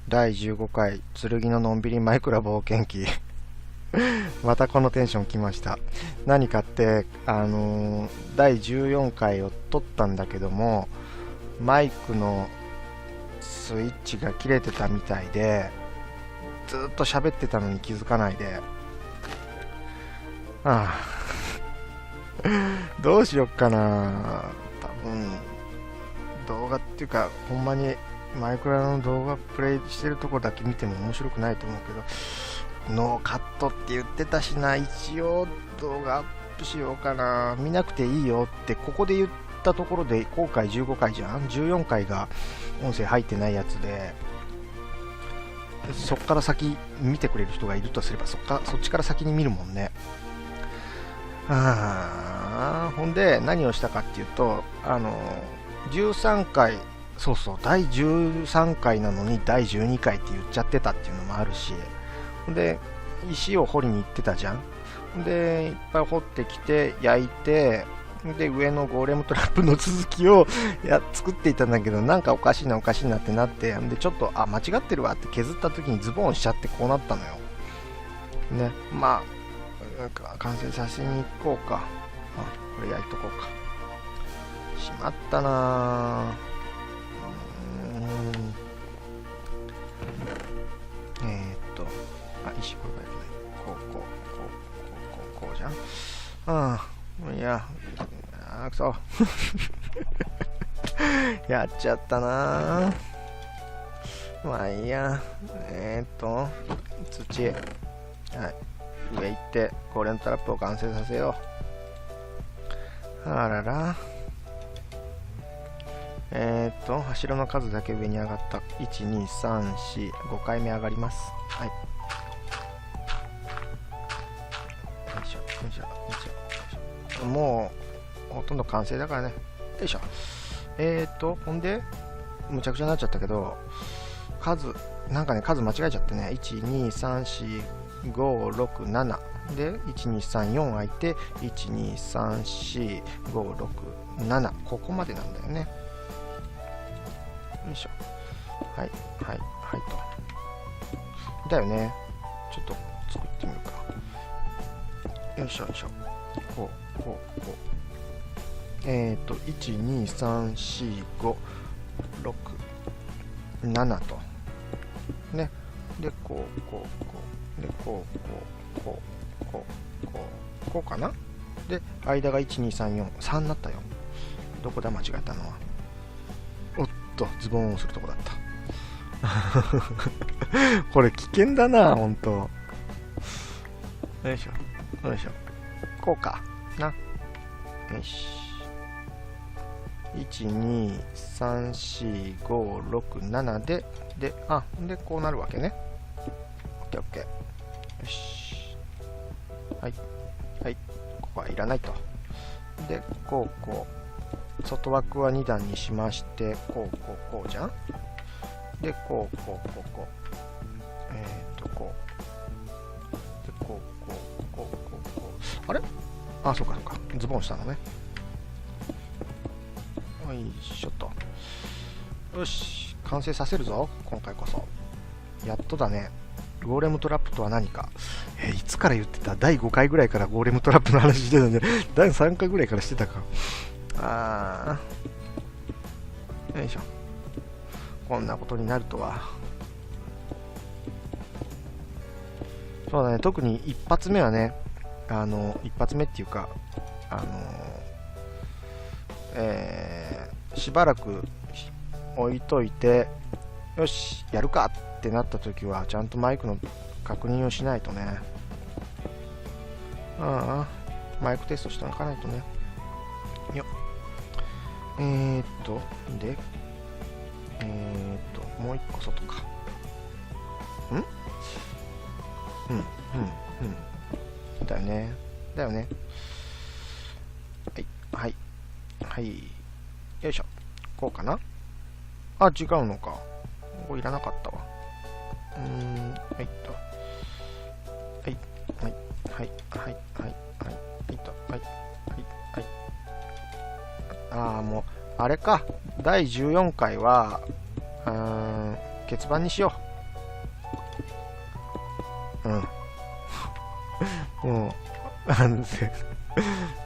第15回剣ののんびりマイクラ冒険記またこのテンション来ました。何かって、第14回を撮ったんだけども、マイクのスイッチが切れてたみたいで、ずっと喋ってたのに気づかないで、どうしよっかな。多分動画っていうか、ほんまにマイクラの動画プレイしてるとこだけ見ても面白くないと思うけど、ノーカットって言ってたしな。一応動画アップしようかな。見なくていいよってここで言ったところで、今回15回じゃん。14回が音声入ってないやつで、そっから先見てくれる人がいるとすれば、そっちから先に見るもんね。ほんで何をしたかっていうと、13回、そうそう、第13回なのに第12回って言っちゃってたっていうのもあるし、で石を掘りに行ってたじゃん。でいっぱい掘ってきて焼いて、で上のゴーレムトラップの続きを作っていたんだけど、なんかおかしいなってなって、でちょっと間違ってるわって削った時にズボンしちゃってこうなったのよね。まあ完成させに行こうか。これ焼いとこうか。しまったな。石これがいけない。こうじゃん。いや、くそやっちゃったな。まあいいや。土、はい、上行ってゴーレムトラップを完成させよう。あらら。柱の数だけ上に上がった。1、2、3、4、5回目上がります。はい。よいしょ。もうほとんど完成だからね。よいしょ。ほんでむちゃくちゃになっちゃったけど、数間違えちゃってね。1、2、3、4、5、6、7で1、2、3、4空いて、1、2、3、4、5、6、7、ここまでなんだよね。よいしょ。はいと。だよね。ちょっと作ってみるか。よいしょ。こう。1、2、3、4、5、6、7と。ね。で、こう。で、こうかな。で、間が1、2、3、4、3になったよ。どこだ間違えたのは。おっと、ズボンをするとこだった。これ危険だな、ほんと。よいしょ。こうかな。よし。1、2、3、4、5、6、7で、でこうなるわけね。オッケー。よし。はい。ここはいらないと。で、こう。外枠は2段にしまして、こうじゃん。で、こう。で、こう。あれ？そうか。ズボンしたのね。よいしょと。よし、完成させるぞ、今回こそ。やっとだね。ゴーレムトラップとは何か。いつから言ってた？第5回ぐらいからゴーレムトラップの話してたんで、第3回ぐらいからしてたか。よいしょ。こんなことになるとは。そうだね、特に一発目はね、一発目っていうか、しばらく置いといて、よしやるかってなった時はちゃんとマイクの確認をしないとね。マイクテストしておかないとね。よっ。でもう一個外か。だよね。はい。よいしょ。こうかな。違うのか。これいらなかったわ。はいと。もう、あれか。第14回は、欠番にしよう。も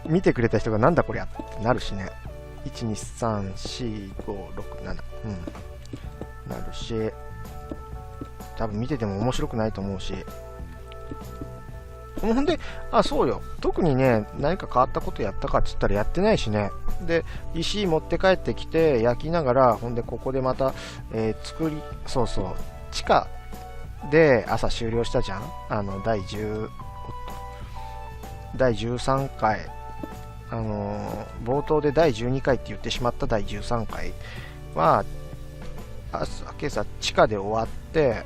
う見てくれた人がなんだこりゃってなるしね。1234567なるし、多分見てても面白くないと思うし、ほんで、そうよ、特にね何か変わったことやったかっつったらやってないしね。で、石持って帰ってきて焼きながら、ほんでここでまた、そうそう、地下で朝終了したじゃん。第13回、冒頭で第12回って言ってしまった第13回は、今朝地下で終わって、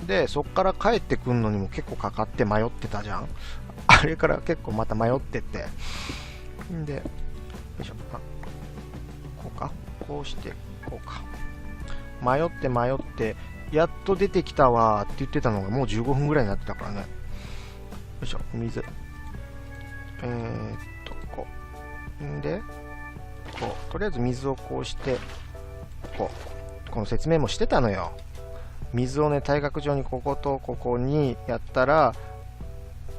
でそっから帰ってくんのにも結構かかって迷ってたじゃん。あれから結構また迷ってて、で、よいしょ、こうか、こうしてこうか、迷ってやっと出てきたわって言ってたのがもう15分ぐらいになってたからね。よいしょ、水、こうんで、こうとりあえず水をこうしてこの説明もしてたのよ。水をね、対角上にこことここにやったら、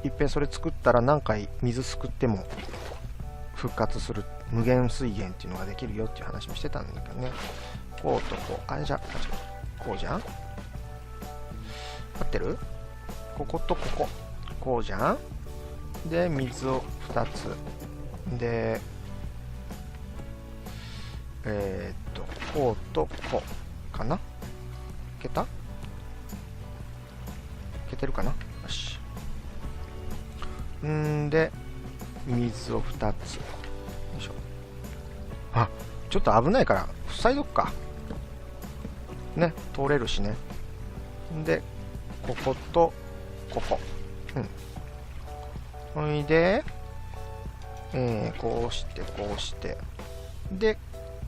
いっぺんそれ作ったら何回水すくっても復活する無限水源っていうのができるよっていう話もしてたんだけどね。こうとこう、こうじゃん、合ってる？こことここ、こうじゃん。で、水を2つで、こうとこうかな。いけた？いけてるかな。よし。で、水を2つ。よいしょ。ちょっと危ないから塞いどっかね。通れるしね。で、こことここ、ほいで、こうしてこうして、で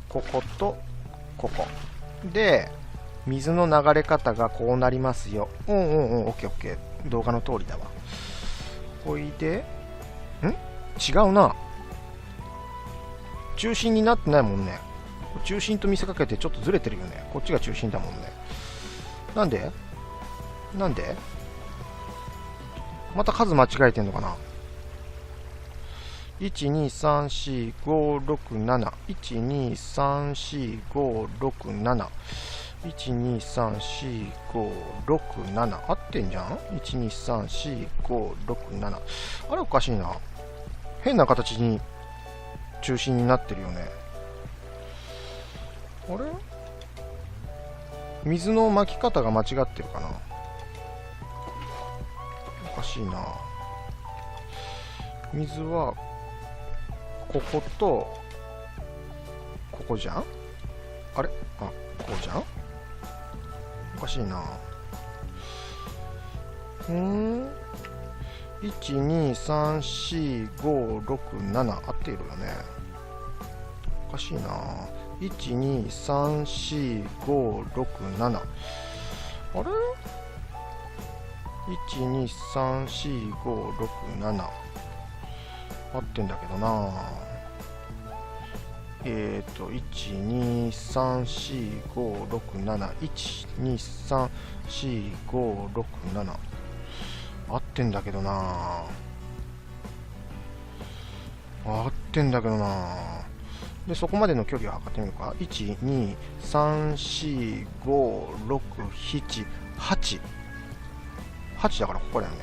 こことここで、水の流れ方がこうなりますよ。オッケーオッケー、動画の通りだわ。ほいで、違うな。中心になってないもんね。中心と見せかけてちょっとずれてるよね。こっちが中心だもんね。なんでまた数間違えてんのかな。1234567 1234567 1234567合ってんじゃん。1234567、あれおかしいな。変な形に中心になってるよね。あれ、水の巻き方が間違ってるかな。おかしいな。水はこことここじゃん。あれ、こうじゃん。おかしいな。1234567合っているよね。おかしいな。1234567、あれ、1234567合ってんだけどな。1234567 1234567合ってんだけどな。合ってんだけどな。で、そこまでの距離を測ってみるか。1、2、3、4、5、6、7、8。8だからここだよ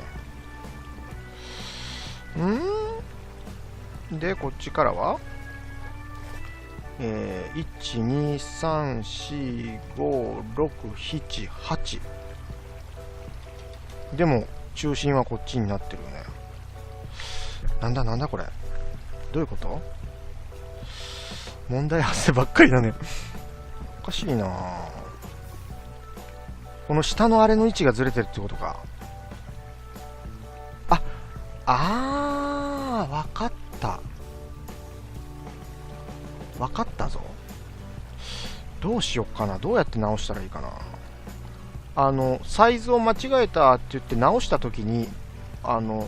ね。で、こっちからは、1、2、3、4、5、6、7、8。でも、中心はこっちになってるよね。なんだこれ。どういうこと？問題発生ばっかりだね。おかしいな。この下のあれの位置がずれてるってことか。わかった。わかったぞ。どうしよっかな。どうやって直したらいいかな。サイズを間違えたって言って直したときに、こ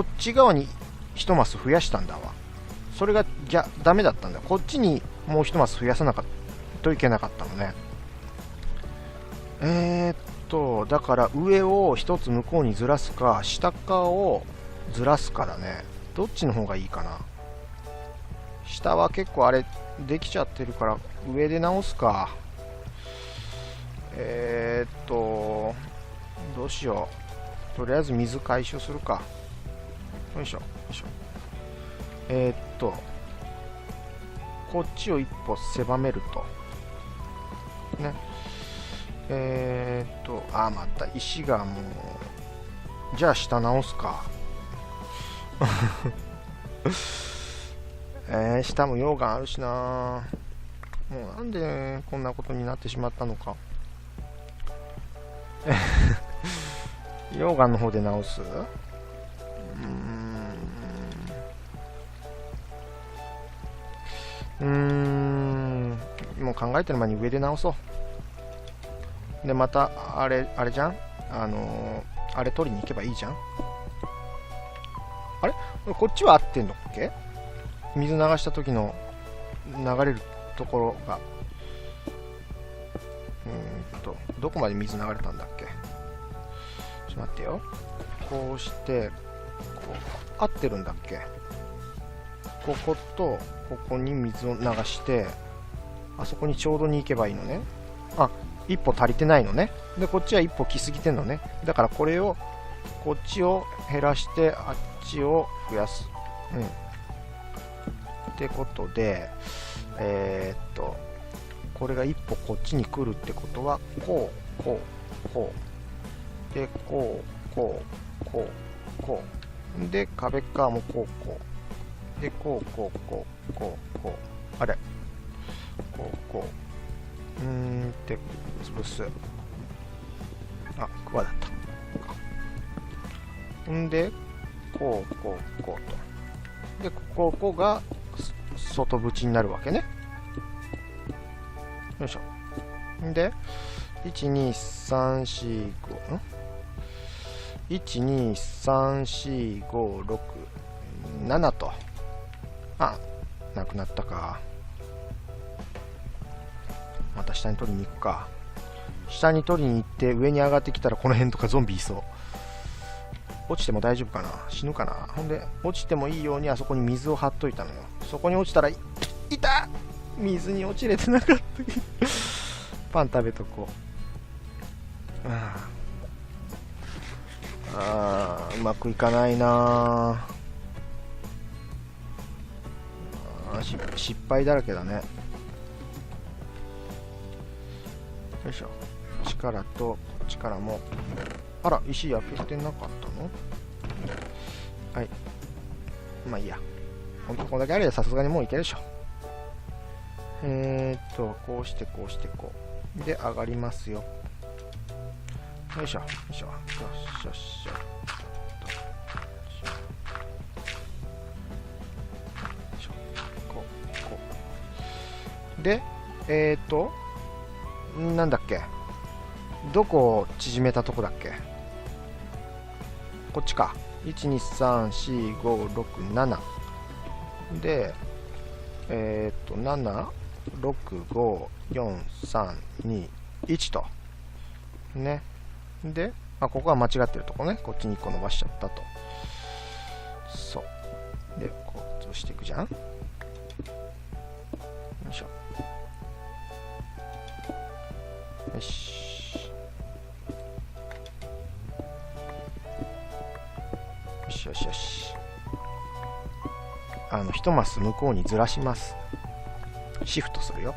っち側に1マス増やしたんだわ。それがダメだったんだ。こっちにもう1マス増やさなかったといけなかったのね。だから上を一つ向こうにずらすか、下側をずらすかだね。どっちの方がいいかな。下は結構あれ、できちゃってるから、上で直すか。どうしよう。とりあえず水回収するか。よいしょ、よいしょ。こっちを一歩狭めると。ね。また石がもう、じゃあ下直すか。下も溶岩あるしな。もうなんでこんなことになってしまったのか。溶岩の方で直す？もう考えてる前に上で直そう。で、また、あれじゃん？あれ取りに行けばいいじゃん？あれ？こっちは合ってんのっけ？水流した時の流れるところが。どこまで水流れたんだっけ？ちょっと待ってよ。こうして、こう、合ってるんだっけ？こことここに水を流して、あそこにちょうどに行けばいいのね。あ、一歩足りてないのね。で、こっちは一歩来すぎてんのね。だからこれを、こっちを減らして、あっちを増やす。ってことで、これが一歩こっちに来るってことは、こう、こう、こう。で、こう、こう、こう、こう。で、壁側もこう、こう。で、こう、こう、こう、こう、こう。あれ。こう、こう。で、潰す。あ、クワだった。んで、こう、こう、こうと。で、ここが外縁になるわけね。よいしょ。で、1、2、3、4、5、1、2、3、4、5、6、7と。あ、なくなったか。また下に取りに行くか。下に取りに行って上に上がってきたらこの辺とかゾンビいそう。落ちても大丈夫かな？死ぬかな？ほんで、落ちてもいいようにあそこに水を張っといたのよ。そこに落ちたら、いた！水に落ちれてなかった。パン食べとこう。うまくいかないな。失敗だらけだね。よいしょ。力と力も。あら、石焼けてなかったの？はい。まあいいや。ほんとこれだけあればさすがにもういけるでしょ。こうしてこうしてこう。で、上がりますよ。よいしょ。よいしょ。よしよしよ。こう、こう。で、なんだっけ？どこを縮めたとこだっけ？こっちか。1、2、3、4、5、6、7。で、7、6、5、4、3、2、1と。ね。で、ここは間違ってるとこね。こっちに1個伸ばしちゃったと。そう。で、こう押していくじゃん。よいしょ。よし。よしよしよし。一マス向こうにずらします。シフトするよ。よ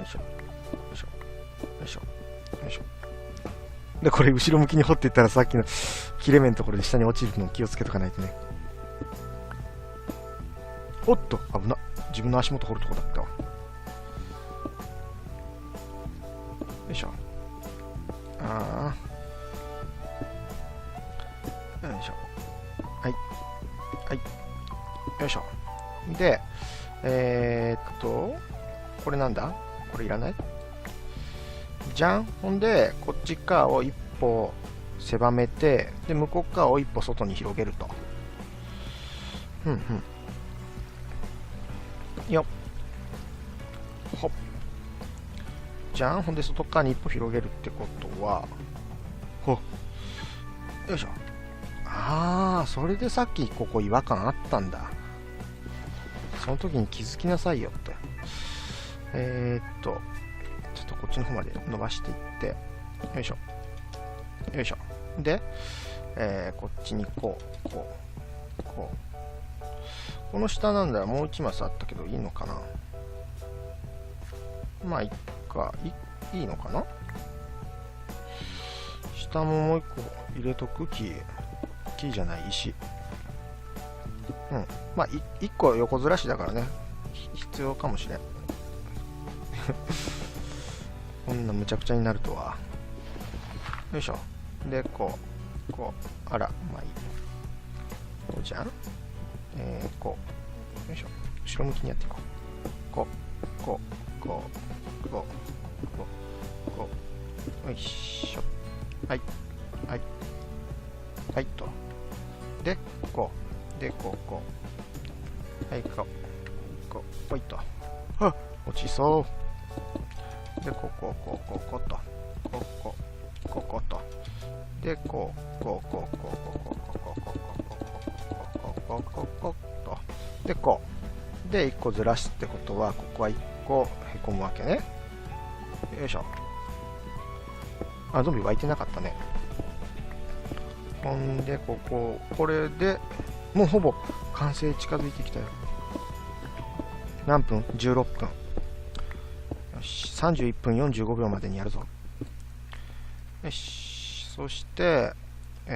いしょ。よいしょ。よいしょ。よいしょ。で、これ後ろ向きに掘っていったらさっきの切れ目のところで下に落ちるのを気をつけとかないとね。おっと、危な。自分の足元掘るとこだったわ。よいしょ。よいしょ。はい。はい。よいしょ。で、これなんだ？これいらない？じゃん。ほんで、こっち側を一歩狭めて、で、向こう側を一歩外に広げると。よっ。ほっ。じゃん。ほんで外側に一歩広げるってことは、よいしょ。それでさっきここ違和感あったんだ。その時に気づきなさいよって。ちょっとこっちの方まで伸ばしていって、よいしょ。よいしょ。で、こっちにこう。この下なんだ。もう1マスあったけどいいのかな。まあ、いっか。いいのかな。下ももう1個入れとく。木じゃない、石。まあ、1個横ずらしだからね。必要かもしれん。こんなむちゃくちゃになるとは。よいしょ。で、あら、まあいい。こうじゃん。よいしょ。後ろ向きにやっていこう。よいしょ。はいと。で、で、はい、ほいと。落ちそう。で、と。で、で、で、1個ずらすってことは、ここは1個へこむわけね。よいしょ。ゾンビ湧いてなかったね。ほんで、これで、もうほぼ完成近づいてきたよ。何分 ?16 分。よし、31分45秒までにやるぞ。よし、そして、こ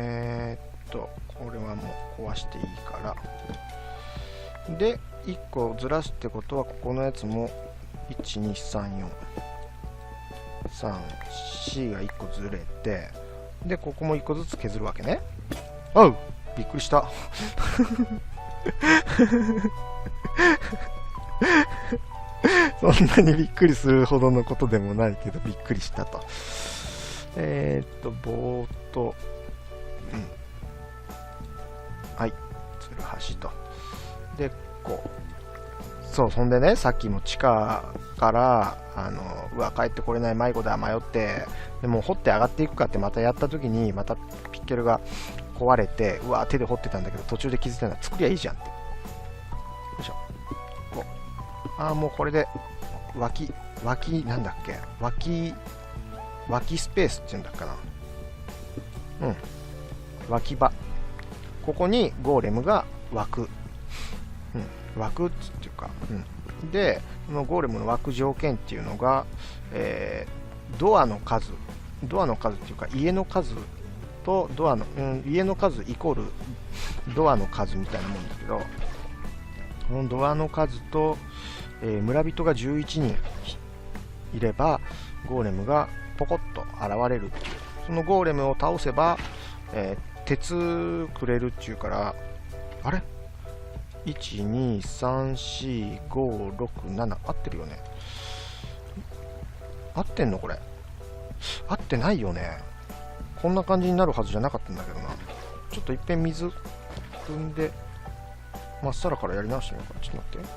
れはもう壊していいから。で、1個ずらすってことは、ここのやつも、1、2、3、4。3、4が1個ずれて、で、ここも1個ずつ削るわけね。びっくりした。そんなにびっくりするほどのことでもないけど、びっくりしたと。棒と、はい、つるはしと。で、そんでね、さっきも地下から、帰ってこれない迷子だ、迷って、でも掘って上がっていくかってまたやった時に、またピッケルが壊れて、手で掘ってたんだけど、途中で気づいたのは作りゃいいじゃんって。よいしょ。もうこれで、なんだっけ、脇スペースっていうんだっけな。脇場。ここにゴーレムが湧く。湧くっていうか、で、このゴーレムの湧く条件っていうのが、ドアの数っていうか、家の数と家の数イコールドアの数みたいなもんだけど、このドアの数と、村人が11人いれば、ゴーレムがポコッと現れるっていう。そのゴーレムを倒せば、鉄くれるっていうから、あれ1,2,3,4,5,6,7合ってるよね。合ってんのこれ。合ってないよね。こんな感じになるはずじゃなかったんだけどな。ちょっといっぺん水汲んでまっさらからやり直してみようか。ちょっと待って。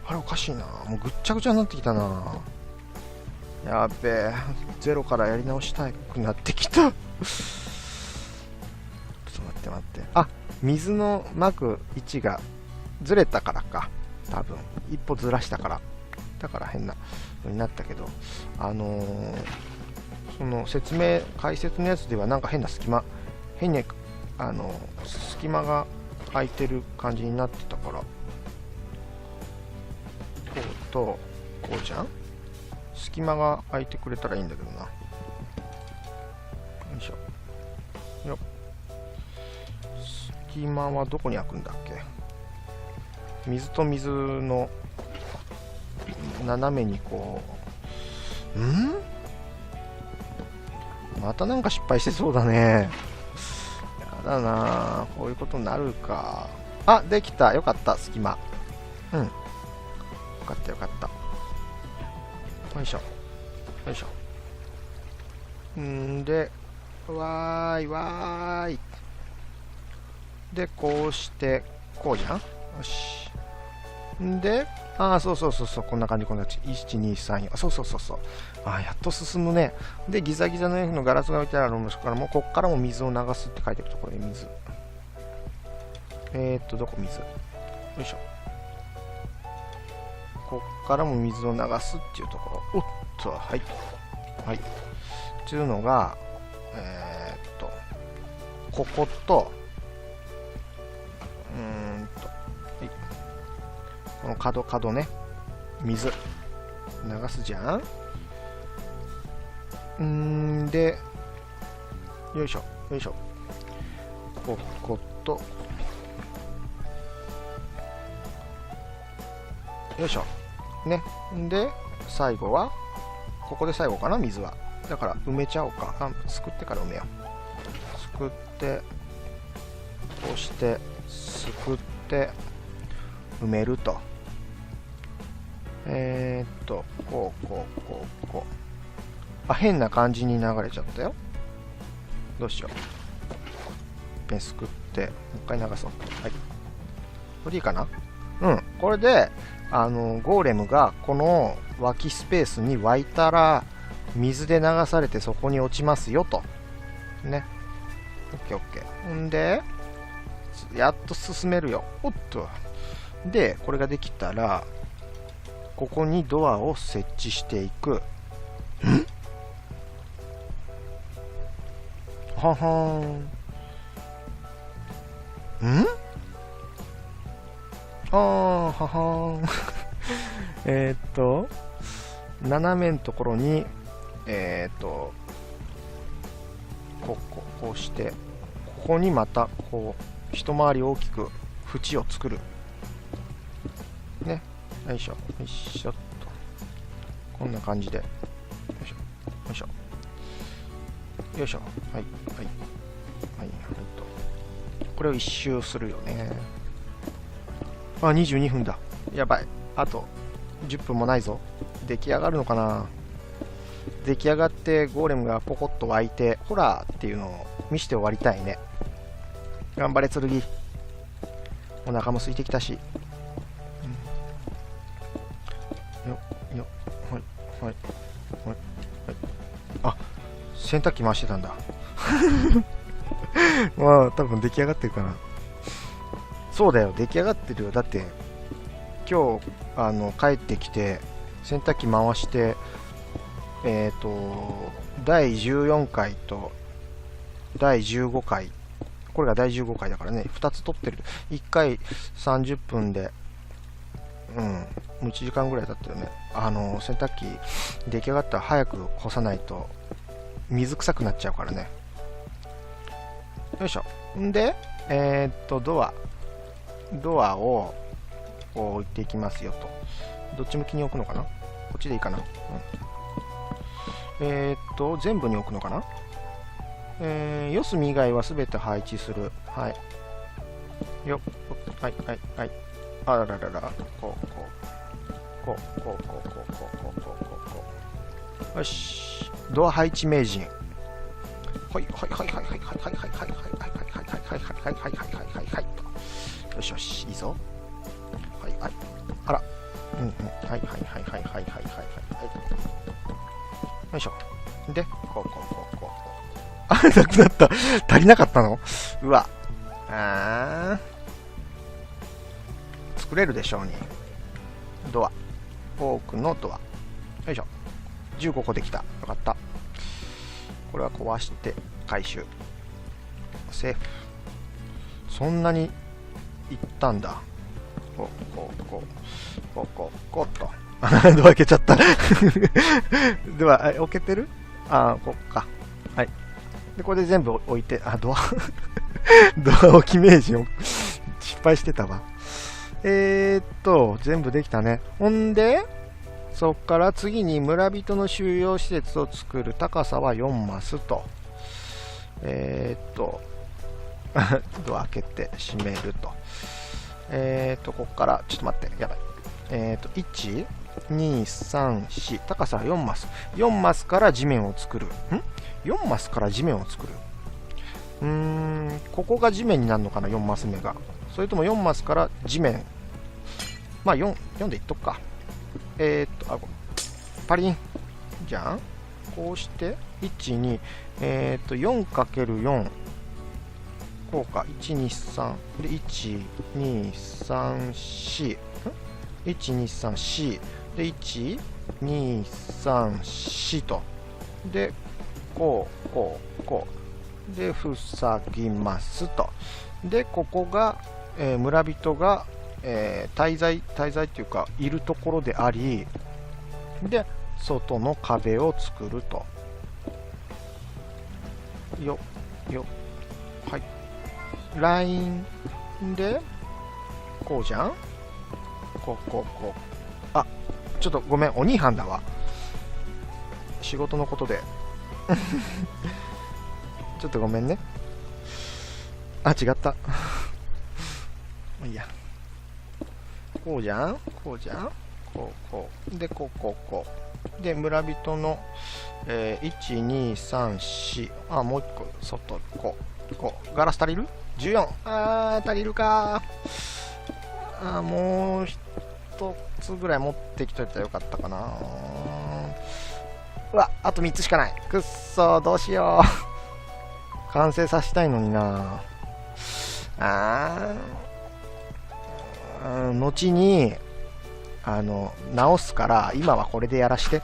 あれおかしいな。もうぐっちゃぐちゃになってきたな。やべえ、ゼロからやり直したくなってきた。ちょっと待って。水のまく位置がずれたからか。多分一歩ずらしたから。だから変なのになったけど、その解説のやつではなんか変な隙間が空いてる感じになってたから、こうとこうじゃん。隙間が空いてくれたらいいんだけどな。よいしょ。よっ。隙間はどこに開くんだっけ。水と水の斜めにまたなんか失敗してそうだね。やだな、こういうことになるか。できた。よかった、隙間。よかった。よいしょ。で、わーい。で、こうして、こうじゃん。よし。んで、そうそうそうそう、こんな感じ、こんな感じ。1、2、3、4。そうそうそうそう。やっと進むね。で、ギザギザの F のガラスが置いてあるのからも、こっからも水を流すって書いてあるところで水。どこ水？よいしょ。こっからも水を流すっていうところ。おっと、はい。はい。っていうのが、ここと、はい、この角ね、水流すじゃん。で、よいしょ、よいしょ。ここと、よいしょ。ね。で、最後は、ここで最後かな、水は。だから、埋めちゃおうか。すくってから埋めよう。すくって、こうして、すくって、埋めると。こう。変な感じに流れちゃったよ。どうしよう。ペンすくって、もう一回流そう。はい。これでいいかな？これで、ゴーレムがこの脇スペースに湧いたら、水で流されてそこに落ちますよと。ね。オッケーオッケー。んで、やっと進めるよ。おっと。で、これができたら、ここにドアを設置していく。ははーん。ははーん。斜めのところに、こうして、ここにまた、こう、一回り大きく縁を作る。ね。よいしょ、よいしょっと。こんな感じで。よいしょ、よいしょ。よいしょ。はい、はい。はい、ほんと。これを一周するよね。22分だ。やばい。あと10分もないぞ。出来上がるのかな？出来上がってゴーレムがポコッと湧いて、ほらっていうのを見せて終わりたいね。頑張れ、剣。お腹も空いてきたし。よ、はい、はい、はい、はい。洗濯機回してたんだ。多分出来上がってるかな。そうだよ、出来上がってるよ。だって、今日、帰ってきて、洗濯機回して、第14回と第15回、これが第15回だからね、2つ撮ってる。1回30分で、もう1時間ぐらい経ってるね。洗濯機出来上がったら早く干さないと、水臭くなっちゃうからね。よいしょ。んで、ドアをこう置いていきますよと。どっち向きに置くのかな？こっちでいいかな？全部に置くのかな？四隅以外はすべて配置する。はい。よっ。はい、はい、はい。あらららら。こう。よし。ドア配置名人。はい、はい、はい、はい、はい、はい、はい、はい、はい、はい、はい、はい、はい、はい、はい、はい、はい、はい。よしよし、いいぞ。はい、はい。あら。はい、はい、はい、はい、はい、はい、はい、はい。よいしょ。で、こう。なくなった。足りなかったの？うわ。作れるでしょうに。ドア。多くのドア。よいしょ。15個できた。よかった。これは壊して回収。セーフ。そんなにいったんだ。こうと。ドア開けちゃった。では、置けてる？こっか。はい。で、これで全部置いて、ドア置き名人を失敗してたわ。全部できたね。ほんで、そっから次に村人の収容施設を作る。高さは4マスと。ドア開けて閉めると。こっから、ちょっと待って、やばい。1、2、3、4、高さは4マス。4マスから地面を作る。4マスから地面を作る。ここが地面になるのかな、4マス目が。それとも4マスから地面。まあ4でいっとくか。パリンじゃん。こうして1、2、4×4 こうか。123で1234 1234で1234とでこうで塞ぎますと。でここが、村人が、滞在っていうかいるところであり、で外の壁を作ると。はい、ラインでこうじゃん。こうあ、ちょっとごめん、お兄はんだわ、仕事のことでちょっとごめんね。あ、違った。いいや。こうじゃん。こう。で、こう。で、村人の、1、2、3、4。あ、もう一個、外、こう。ガラス足りる ?14。足りるか。もう一つぐらい持ってきといたらよかったかな。うわ、あと3つしかない。くっそー、どうしよう。完成させたいのにな。後に直すから、今はこれでやらして。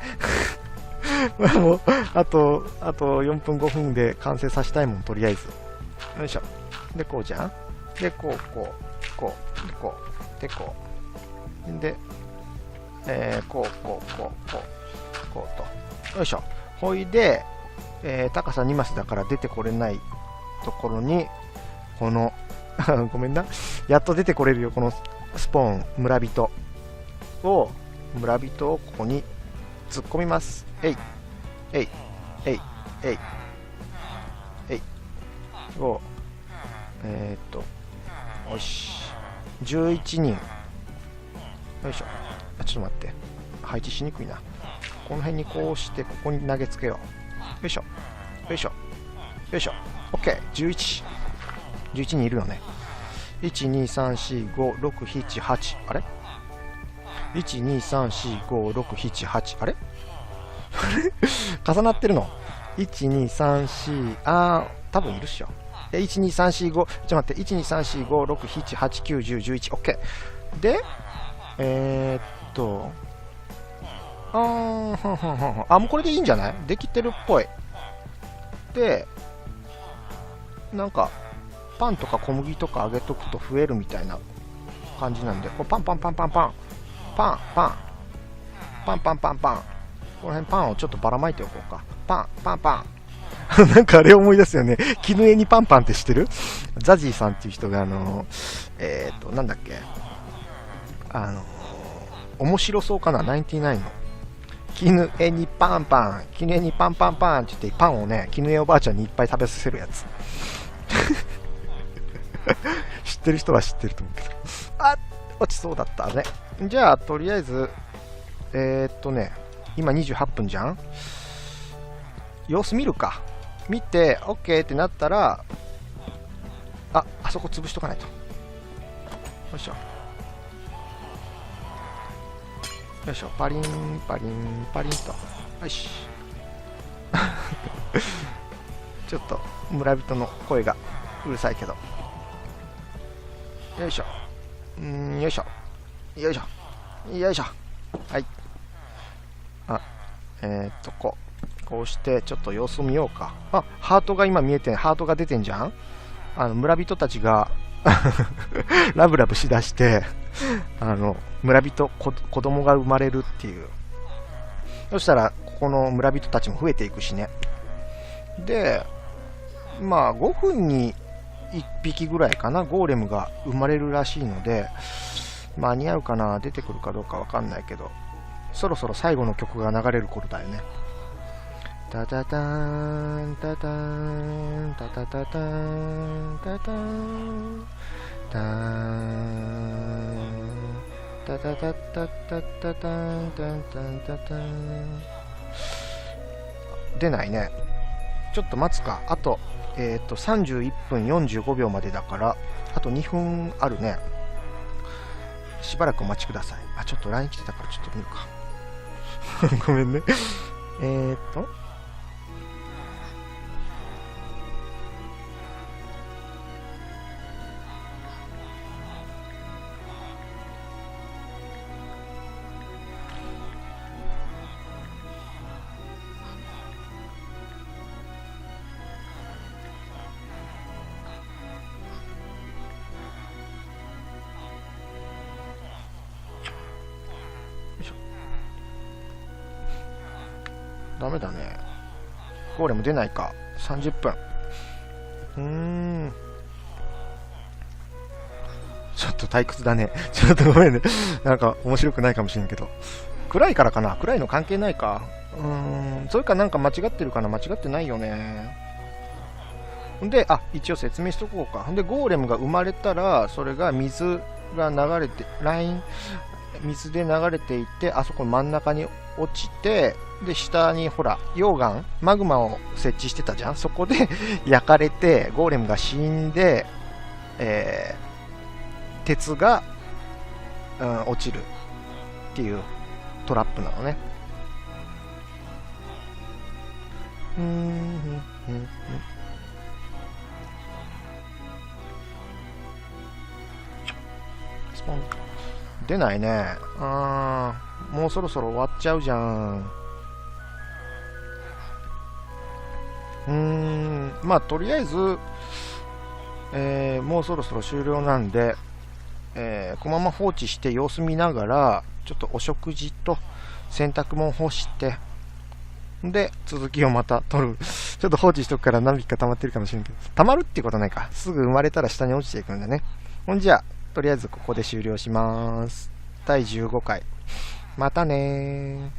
もうあと4分5分で完成させたいもん、とりあえず。よいしょ。でこうじゃん。でこうでこうでこうと。よいしょ。ほいで、高さ2マスだから出てこれないところにこのごめんな、やっと出てこれるよ、このスポーン、村人をここに突っ込みます。えいをよし、11人。よいしょ。ちょっと待って、配置しにくいな。この辺にこうしてここに投げつけよう。よいしょ。OK。11人いるよね。1、2、3、4、5、6、7、8。あれ ?1、2、3、4、5、6、7、8。あれ重なってるの ?1、2、3、4、多分いるっしょ。1、2、3、4、5、ちょっと待って、1、2、3、4、5、6、7、8、9、10、11。OK。で、もうこれでいいんじゃない？できてるっぽい。で、なんか、パンとか小麦とか揚げとくと増えるみたいな感じなんで、これパン。この辺パンをちょっとばらまいておこうか。パン。なんかあれ思い出すよね。絹江にパンパンって知ってる？ザジーさんっていう人がなんだっけ、面白そうかな、ナインティナインの。絹江にパンパンって言ってパンをね、絹江おばあちゃんにいっぱい食べさせるやつ。知ってる人は知ってると思うけど。落ちそうだったね。じゃあとりあえず今28分じゃん。様子見るか。見て OK ってなったら、あそこ潰しとかないと。よいしょ。パリンと。よし。ちょっと村人の声がうるさいけど。よいしょ。はい。こうしてちょっと様子を見ようか。ハートが今見えて、ハートが出てんじゃん。村人たちがラブラブしだして、村人、子供が生まれるっていう。そしたらここの村人たちも増えていくしね。で、まあ5分に1匹ぐらいかな、ゴーレムが生まれるらしいので、間に合うかな、出てくるかどうかわかんないけど、そろそろ最後の曲が流れる頃だよね。タタタンタタンタタタタンタタンタンタタタタタタタンタンタンタタン。出ないね。ちょっと待つか。あと31分45秒までだから、あと2分あるね。しばらくお待ちください。あ、ちょっと LINE 来てたからちょっと見るか。ごめんね。えーっと。ダメだね。ゴーレム出ないか。30分。ちょっと退屈だね。ちょっとごめんね。なんか面白くないかもしれんけど。暗いからかな。暗いの関係ないか。それかなんか間違ってるかな。間違ってないよね。んで、一応説明しとこうか。んで、ゴーレムが生まれたら、それが水が流れて、水で流れていって、あそこ真ん中に落ちて、で、下にほら、溶岩、マグマを設置してたじゃん。そこで焼かれて、ゴーレムが死んで、鉄が、落ちるっていうトラップなのね。スポン。出ないね。もうそろそろ終わっちゃうじゃん。まあとりあえず、もうそろそろ終了なんで、このまま放置して様子見ながら、ちょっとお食事と洗濯物干して、で、続きをまた取る。ちょっと放置しとくから何匹か溜まってるかもしれんけど、溜まるってことないか。すぐ生まれたら下に落ちていくんだね。ほんじゃ、とりあえずここで終了します。第15回。またねー。